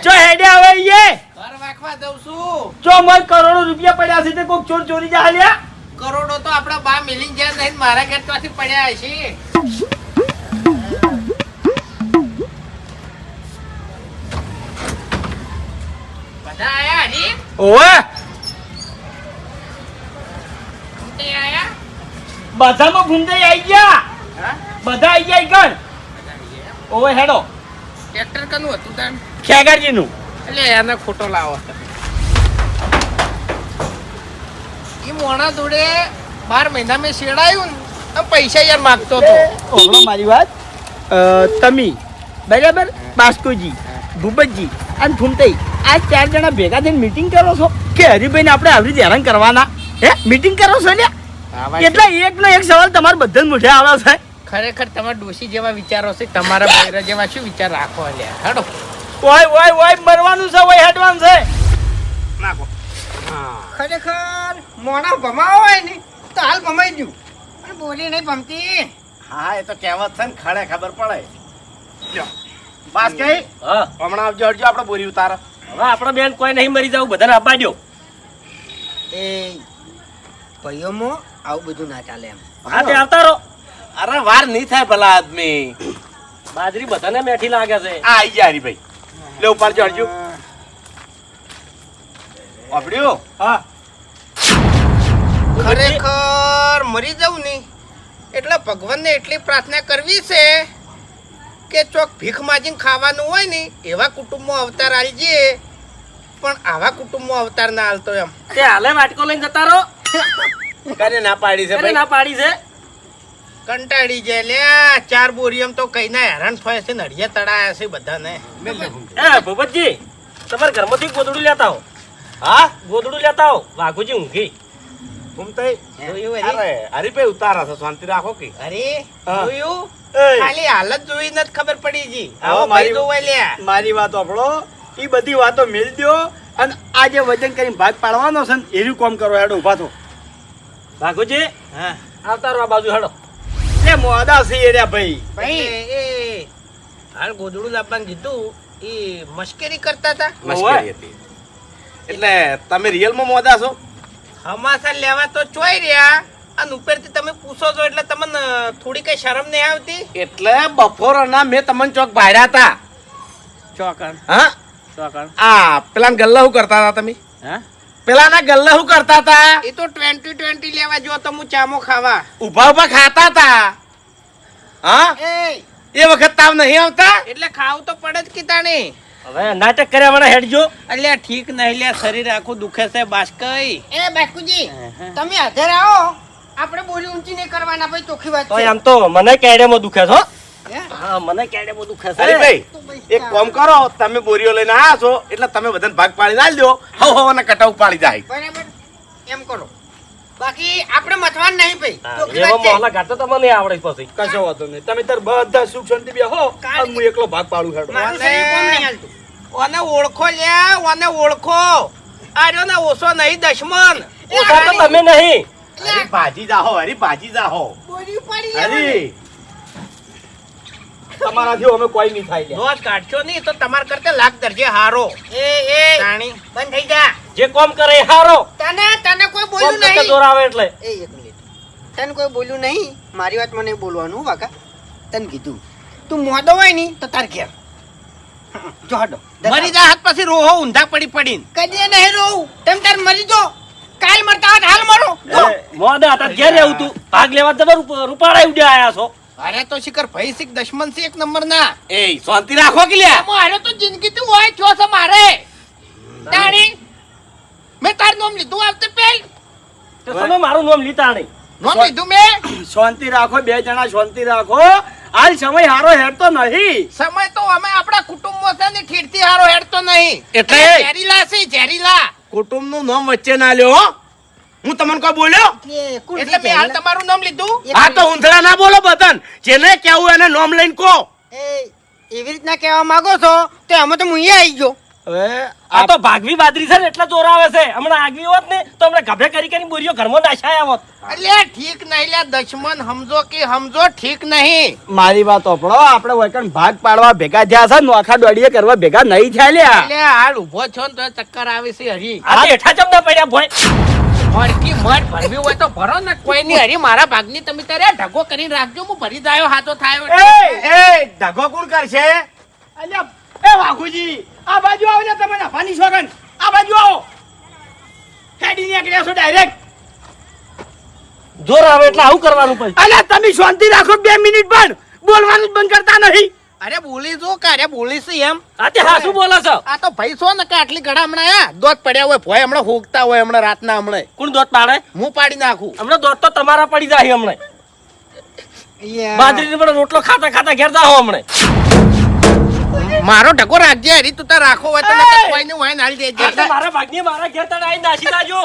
A: જો હેડે આવે ઈએ.
D: ઘર વાખવા દઉં છું.
A: જો મર કરોડો રૂપિયા પડ્યા છે તે કોક ચોર ચોરી જા લ્યા.
D: કરોડો તો આપણા બા મિલી ગયા નહીં, મારા ઘેર ત્યાંથી પડ્યા હશે. બધા આયા હરી?
A: ઓવે
D: તે આયા?
A: બધામાં ભૂંડાઈ આવી ગયા.
D: હા?
A: બધા આવી ગયા ઈકણ. ઓવે હેડો.
D: ટ્રેક્ટર કનું હતું તાન?
A: ખેગારજીનું.
D: એટલે એને ખોટો લાવો. ઈ મોણા જોડે 12 મહિના મેં શેડાયું ને પૈસા યાર માગતો હતો.
A: ઓહો મારી વાત. તમે બરાબર બાસ્કુજી, ભૂપતજી અને ફૂમતાઈ આ 4 જણા ભેગા થઈને મીટિંગ કરો છો કે હરિભાઈને આપણે આવી રીતે હેરાન કરવાના? હે મીટિંગ કરો છો ને? એટલે એકનો એક સવાલ તમારે બધાને મોઢે આવે છે.
D: ખરેખર તમારા ડોશી જેવા વિચારો છે, તમારા બૈરા જેવા શું વિચાર રાખો લ્યા. હેડો.
A: ઓય ઓય ઓય મરવાનું છે, ઓય હેડવાનું છે.
B: નાખો.
D: ખરેખર મોણા ભમાવો હોય ને તો હાલ ભમાઈ ગયું પણ બોલી નહીં ભમતી.
B: હા એ તો કહેવત છે ને, ખડે ખબર પડે. લ્યો. બાસ કઈ
F: હા
B: હમણાં આવજો હરજો, આપણે બોરી ઉતાર.
F: હવે આપણા બેન કોઈ નહીં મરી જાવ, બધાને આપવા દો.
D: એ ભાઈઓમાં આવું બધું ના ચાલે એમ.
F: હા તે આવતા રહો.
B: અરે વાર નહીં થાય ભલા આદમી.
F: બાજરી બધાને મેઠી લાગે છે.
B: આ આઈ ગયા હરીભાઈ. લે ઉપાડજો હરજો. આપડ્યો.
A: હા
D: ખરેખર મરી જાઉં ને એટલે ભગવાનને એટલી પ્રાર્થના કરવી છે કે ચોક ભીખ માજીને ખાવાનું હોય ને એવા કુટુંબમાં અવતાર આવી જઈએ, પણ આવા કુટુંબમાં અવતાર ના હાલતો એમ.
F: તે હાલે વાટકો લઈને જતા રહો.
B: કાને ના પાડી છે
F: એને
B: ભાઈ?
F: ના પાડી છે.
D: કંટાળી જાય લે. 4 બોરિયમ તો કઈ ના હેરાન થયા છે, નડિયા તળાયા છે બધાને.
F: એ ભૂપતજી, તમારા ઘરમાંથી ગોદડું લેતા આવો.
B: હા
F: ગોદડું લેતા આવો. વાઘુજી ઊંઘી.
B: ઘૂમતાઈ
D: જોયું હરી?
B: અરે હરીભાઈ ઉતારા છે, શાંતિ રાખો કે.
D: અરે
B: હા.
D: જોયું?
B: એય.
D: ખાલી હાલત જોઈ જ ખબર પડી જી.
E: આવો
D: આવો
E: મારી-
D: ભાઈ જોવાય લ્યા.
E: મારી વાત આપણો એ બધી વાતો મેલ દો અને આ જે વજન કરીને ભાગ પાડવાનો છે ને એનું કામ કરો. હેડો ઉભા થો.
F: વાઘુજી,
D: હા
F: આવતા રહો આ બાજુ હેડો.
E: એ મોડા છે રે ભાઈ.
D: ભાઈ એ હાલ ગોદડું લાવવાનું કીધું એ મશ્કરી કરતા હતા.
B: મશ્કરી હતી. એટલે તમે રિયલમાં મોદા છો?
D: હમાસા લેવા તો ચોઈ રહ્યા અને ઉપરથી તમે પૂછો છો એટલે તમને થોડી કઈ શરમ નહીં આવતી?
B: એટલે બપોરના મેં તમને ચોક ભાડ્યા હતા.
F: ચોકણ
B: હા
F: ચોકણ.
B: આ પેલા ગલ્લા શું કરતા હતા તમે?
F: હા,
B: પેલાના ગલ્લા શું કરતા હતા?
D: એ તો 20 લેવા જો તો હું ચામો ખાવા.
B: ઉભા ઉભા ખાતા હતા. હા એ વખત તાવ નહીં આવતા?
D: એટલે ખાવું તો પડે જ કીધાને.
F: હવે નાટક કર્યા વાળા હેડજો.
D: અલ્યા ઠીક નહીં લ્યા, શરીર આખું દુખે છે બાસ્કઈ.
G: એ બાસ્કુજી, તમે હાજર આવો. આપણે બોલી ઊંચી નહીં કરવાના ભાઈ, ચોખ્ખી વાત
F: તો
G: છે.
F: એમ તો મને કેડેમાં દુખે છે હો.
G: હે?
F: હા, મને કેડેમાં દુખે છે.
B: હરીભાઈ એક કામ કરો, તમે બોરીઓ લઈને આવ્યા છો એટલે તમે બધાને ભાગ પાડી ના દો. હવાના કટાઉ પાડી જાય.
G: બરાબર એમ કરો. બાકી આપણે મથવાનું નહીં ભાઈ,
F: હા,
G: ચોખ્ખી
F: એવા
G: વાત છે.
F: મોહલા ગાતો તો મને આવડે પછી.
E: કશો વાતો નહીં. તમે તાર બધા સુખ શાંતિ બેહો અને હું એકલો ભાગ પાડું. હેડો.
G: મારું શરીર કોમ નહીં હાલતું.
D: ઓને ઓળખો લ્યા, ઓને ઓળખો. આર્યો ને ઓછો નહીં દશમન.
F: ઓછા તો તમે નહીં.
B: હરી ભાજી જાહો, હરી ભાજી જાહો.
G: બોલી ઉપાડી લેવાની.
E: હરી તમારાથી અમે કોઈ નહીં થાય લ્યા.
D: રોજ કાઢશો નહીં તો તમારા કરતા લાખ દરજે હારો.
G: એ
D: તાણી
G: બંધ થઈ જા.
F: જે કોમ કરે એ હારો.
G: તને કોઈ
F: કોમ
G: બોલ્યું
F: કરતા
G: નહીં.
F: જોર આવે એટલે.
G: એ એક મિનિટ, તને કોઈ બોલ્યું નહીં. મારી વાત મને બોલવાનું વાકા. તને કીધું તું મોડો હોય ને તો તાર ઘેર જો હડો.
D: મરી જા હાથ પછી રોહો ઊંધા પડી પડીને.
G: કદી નહીં રહું. તમે તાર મરી જો. કાલ મરતા હોત હાલ મરો. જો.
F: મોડા હતા ઘેર રહેવું તું. ભાગ લેવા જબર રૂપાડા ઉડ્યા આયા છો.
D: અરે તો શિખર ભાઈ શીખ દશમન છે એક નંબર ના.
B: એ શાંતિ રાખો કે લ્યા.
D: મારે તો જિંદગી તું હોય છો છે મારે. તાણી મેં તાર નામ લીધું આવતે પેલ.
F: તે તમે મારું નામ લીધા નહીં.
D: નામ લીધું મેં.
E: શાંતિ રાખો, બે જણા શાંતિ રાખો. હાલ સમય હારો હેડતો નહીં.
D: સમય તો અમે આપણા કુટુંબમાં છે ને ઠીરથી હારો હેડતો નહીં.
B: એટલે?
D: ઝેરીલા છે ઝેરીલા.
B: કુટુંબનું નામ વચ્ચે ના લ્યો હો. હું તમને કોઈ બોલ્યો?
G: એ કોણ
D: એટલે મેં હાલ
G: છે?
D: તમારું નામ લીધું.
B: હા તો ઊંધળા ના બોલો બધાને. જેને કેવું એને નામ લઈને કહો.
G: એ એવી રીતના કહેવા માંગો છો તો એમાં તો હું અહીંયા આવી ગયો.
E: હવે
F: આ તો ભાગવી બાદરી છે ને એટલે જોર આવે છે. હમણાં આગવી હોત ને તો હમણાં ગભે કરી કરીને બોરીઓ ઘરમાં નાશાયા હોત.
D: અલ્યા ઠીક નહીં લ્યા દશમન, સમજો કે સમજો ઠીક નહીં.
E: મારી વાત સાંભળો. આપણે વૈકણ ભાગ પાડવા ભેગા થયા છે, નોખા દોડીએ કરવા ભેગા નહીં થયા લ્યા.
D: અલ્યા હાલ ઊભો છો ને તો ચક્કર આવે છે હરી.
F: આ તો હેઠા ચમ ના પડ્યા ભોય.
D: ફરકી મત ભરવી હોય તો ભરો ને, કોઈ નહીં હરી. મારા ભાગની તમે તારે ઢગો કરીને રાખજો, હું ભરી જાયો હાથો થાયો એટલે.
B: એ ધગો કોણ કરશે?
E: અલ્યા એ વાઘુજી, આ બાજુ આવો ને. તમે નફાની સોગન આ બાજુ આવો. હેડી નીકળ્યા છો ડાયરેક્ટ.
F: જોર આવે એટલે આવું કરવાનું પછી.
E: અલ્યા તમે શાંતિ રાખો 2 મિનિટ પણ. બોલવાનું જ બંધ કરતા નહીં.
D: અરે બોલી જો કે અરે બોલી છે એમ.
F: આ તે હાસુ બોલો છો.
D: આ તો ભાઈ છો ને કે આટલી ઘડા હમણાં દોત પડ્યા હોય, ભોય હમણાં હોગતા હોય હમણાં રાતના હમણાં.
F: કોણ દોત પાડે?
D: હું પાડી નાખું.
F: હમણાં દોત તો તમારા પડી જાય હમણાં.
G: અહીંયા.
F: બાજરીની પણ રોટલો ખાતા ખાતા ઘેર જાઓ હમણાં.
D: મારો ઢગો રાખજે હરી, તું તાર રાખો હોય તો નકર કોઈને હોય ને હાલી દેજે.
F: એટલે મારા ભાગની મારા ઘેર તને આઈ નાસી જાજો.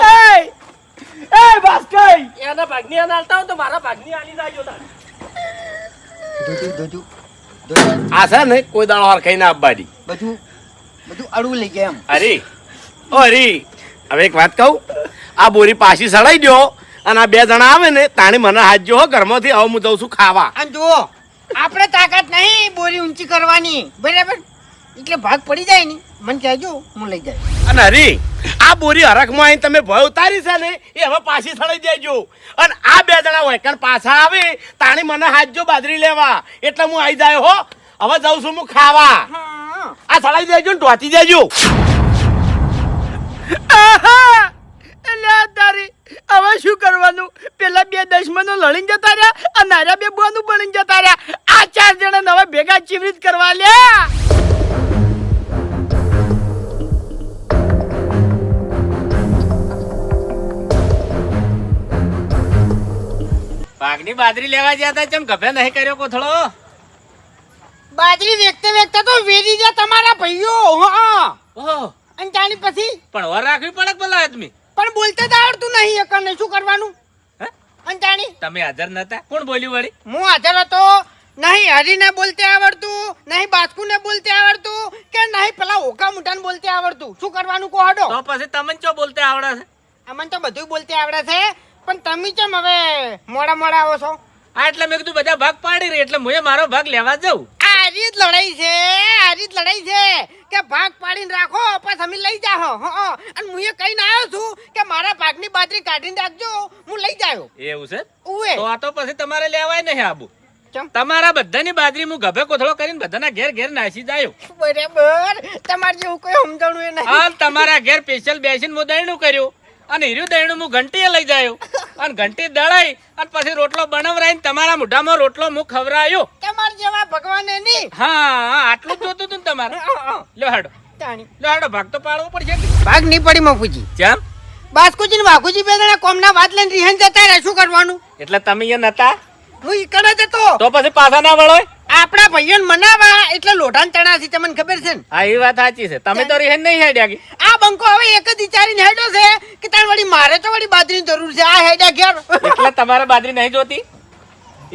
E: એ બાસ્કઈ,
F: એના ભાગની આને આલતા હોય તો મારા ભાગની આલી જાજો તાર.
G: દૂધું દૂધું
B: આ છે ને કોઈ દાડો હાર ખાઈને આપવાની.
G: બધું બધું અડવું લઈ ગયા એમ.
B: હરી ઓ હરી, હવે એક વાત કહું. આ બોરી પાછી સડાઈ દો અને આ 2 જણા આવે ને તાણી મને હાથ જો ઘરમાંથી. હવે હું જઉં છું ખાવા.
G: અને જુઓ આપણે તાકાત નહીં બોરી ઊંચી કરવાની, બરાબર? એટલે ભાગ પડી જાય ને મને કહેજો, હું લઈ જાય.
B: અને હરી આ બોરી હરખમાં આવીને તમે ભય ઉતારી છે ને એ હવે પાછી સડાઈ દેજો. અને આ 2 જણા વૈકણ પાછા આવે તાણી મને હાથ જો બાજરી લેવા. એટલે હું આવી જાય હો. હવે જઉં છું હું ખાવા.
G: હા.
B: આ સડાઈ દેજો ને ઢોતી દેજો.
A: આહા! અલ્યા તારી હવે શું કરવાનું? પેલા બે દશમનો લડીને જતા રહ્યા અને નારા બે બોનું બનીને જતા રહ્યા. આ 4 જણા હવે ભેગા ચીવરીત કરવા લ્યા.
C: ભાગની બાજરી લેવા ગયા હતા ચમ ગભે નહીં કર્યો કોથળો?
D: બાજરી વેચતે તો વેરી ગયા તમારા ભાઈઓ. હા
C: ઓહો,
D: અને જાણી પછી
C: પણ વર રાખવી પડે કે ભલા આદમી?
D: પણ બોલતા જ આવડતું નહીં એકને શું કરવાનું?
C: હે?
D: અને જાણી
C: તમે હાજર નતા? કોણ બોલ્યું વળી?
D: હું હાજર હતો. નહીં હરીને બોલતે આવડતું, નહીં બાસ્કુને બોલતે આવડતું, કે નહીં પેલા ઓકા મુઠાને બોલતે આવડતું. શું કરવાનું કહો હડો?
C: તો પછી તમને ચો બોલતે આવડે છે?
D: અમને તો બધું બોલતે આવડે છે, પણ તમે કેમ હવે મોડા આવો છો?
C: આ એટલે મેં કીધું બધા ભાગ પાડી રહી એટલે હું મારો ભાગ લેવા જાઉં.
D: આ રીત લડાઈ છે, આ રીત લડાઈ છે કે ભાગ પાડીને રાખો પછી અમે લઈ જાઓ. હા, અને હું એ કહીને આવ્યો છું કે મારા ભાગની બાજરી કાઢીને રાખજો, હું લઈ જાયો.
C: એવું છે?
D: ઉવે
C: તો આ તો પછી તમારે લેવાય નહીં આબુ.
D: ચમ
C: તમારા બધાની બાજરી હું ગભે કોથળો કરીને બધાના ઘેર ઘેર નાસી જાયો.
D: બરાબર, તમારે જેવું કોઈ સમજાણું એ નહીં.
C: હા, તમારા ઘેર સ્પેશિયલ બેસીને હું દહીણું કર્યું અને હીર્યું દહીણું હું ઘંટીએ લઈ જાયો અને ઘંટી દળાઈ અને પછી રોટલો બનાવરાઈને તમારા મોઢામાં રોટલો હું ખવરાયો.
D: તમારે જેવા ભગવાને નહીં.
C: હા, આટલું જ જોતું હતું ને તમારે. લ્યો હાડો,
D: તાણી
C: લ્યો હાડો, ભાગ તો પાડવો પડશે.
D: ભાગ નહીં પડી મફુજી.
C: જેમ
D: બાસ્કુજી ને વાઘુજી બે જણા કોમના વાત લઈને રિહાન જતા રહ્યા. શું કરવાનું?
C: એટલે તમે અહીંયા નતા
D: હું ઈકડે જ હતો.
C: તો પછી પાછા ના વળો.
D: આપણા ભાઈઓને મનાવા એટલે લોઢાન ચણાસી તમને ખબર છે ને?
C: હા, એ વાત સાચી છે. તમે તો રીહેન નહીં હેડ્યા કે
D: આ બંકો હવે એક જ વિચારીને હેડો છે કે તાર વળી મારે તો વળી બાજરીની જરૂર છે. આ હેડ્યા ઘેર.
C: એટલે તમારે બાજરી નહીં જોતી?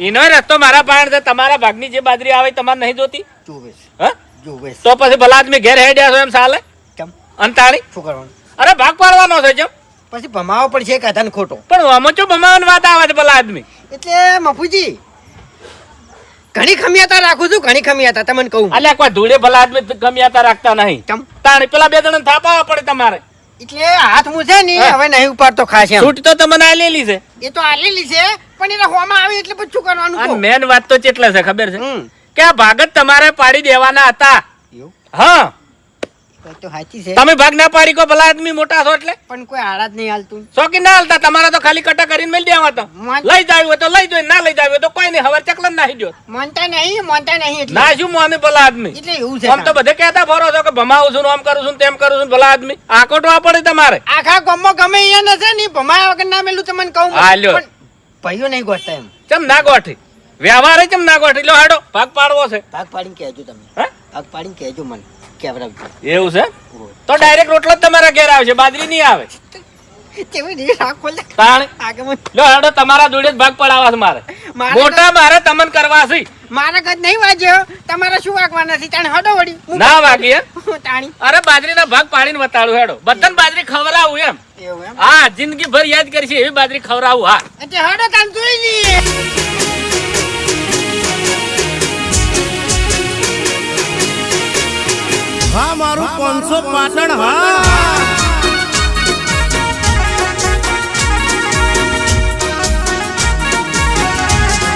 C: એનો રસ્તો મારા પાસે છે. તમારા ભાગની જે બાજરી આવે એ તમારે નહીં જોતી?
D: જોવે
C: હા,
D: જોવે
C: તો પછી ભલા આદમી ઘેર હેડ્યા છો એમ ચાલે?
D: કેમ
C: અંતાણી
D: શું કરવાનું?
C: અરે ભાગ પાડવાનો છે જેમ.
D: પછી ભમાવો પડશે કથન ખોટો.
C: પણ આમાં ચો ભમાવાની વાત આવે છે ભલા આદમી?
D: એટલે મફુજી ઘણી ખમિયાતા રાખું છું, ઘણી ખમિયાતા તમને કહું.
C: અલ્યા કોઈ ધૂળે ભલા આદમી ગમ્યાતા રાખતા નહીં.
D: કેમ?
C: તાણી પેલા બે જણા થાપાવા પડે તમારે.
D: એટલે હાથ હું છે ને હવે નહીં ઉપાડતો ખાસ એમ.
C: છૂટ તો તમને આલેલી છે.
D: એ તો આલેલી છે પણ એને હોમાં આવે એટલે પછી શું કરવાનું
C: અને
D: કહો?
C: મેન વાત તો કેટલે છે ખબર છે
D: હમ.
C: કે આ ભાગ જ તમારે પાડી દેવાના હતા.
D: એવું?
C: હા,
D: વાત તો સાચી છે
C: તમે ભાગ ના પાડી કો ભલા આદમી મોટા છો એટલે
D: પણ કોઈ આડા જ નહીં હાલતું.
C: શોખીન ના હાલતા. તમારે તો ખાલી કટા કરીને મેલ દેવા હતા. લઈ જાવ હોય તો લઈ જાય, ના લઈ જાવ હોય તો કોઈ નહીં. હવે ચકલન નાહી જો.
D: માનતા નહીં એટલે
C: ના શું મોને ભલા આદમી?
D: એટલે એવું છે.
C: આમ તો બધે કહેતા ફરો છો કે ભમાવું છું, આમ કરું છું, તેમ કરું છું. ભલા આદમી આકોટવા પડે તમારે.
D: આખા ગામમાં ગમે અહીંયા નથી ને ભમાયા વગર ના મેલું તમને કહું.
C: હા, લ્યો.
D: પણ ભાઈઓ નહીં ગોઠતા એમ.
C: ચમ ના ગોઠી વ્યવહાર ચમ ના ગોઠી? લો હાડો, ભાગ પાડવો છે.
D: ભાગ પાડીને કહેજો તમે.
C: હે?
D: ભાગ પાડીને કહેજો મને કેવરાવજો.
C: એવું છે? તો ડાયરેક્ટ રોટલો જ તમારા ઘેર આવશે, બાજરી નહીં આવે.
D: કેવી રીતે રાખો લે
C: તાણ
D: આગળ
C: લો હાડો, તમારા જોડે જ ભાગ પડાવવા છે મારે.
D: મારે
C: મોટા મારે તમને કરવા છે.
D: મારા ગજ નહીં વાગ્યો તમારે શું વાગવાના છે? તાણે હડો વળી હું
C: ના વાગી હે?
D: તાણી
C: અરે બાજરીના ભાગ પાડીને વતાડું હેડો. બધાને બાજરી ખવડાવું એમ.
D: એવું એમ
C: હા, જિંદગી ભર યાદ કરશે એવી બાજરી ખવડાવું. હા,
D: એટલે હડો તાન જોઈ લઈએ.
B: હા મારું 500 પાટણ. હા.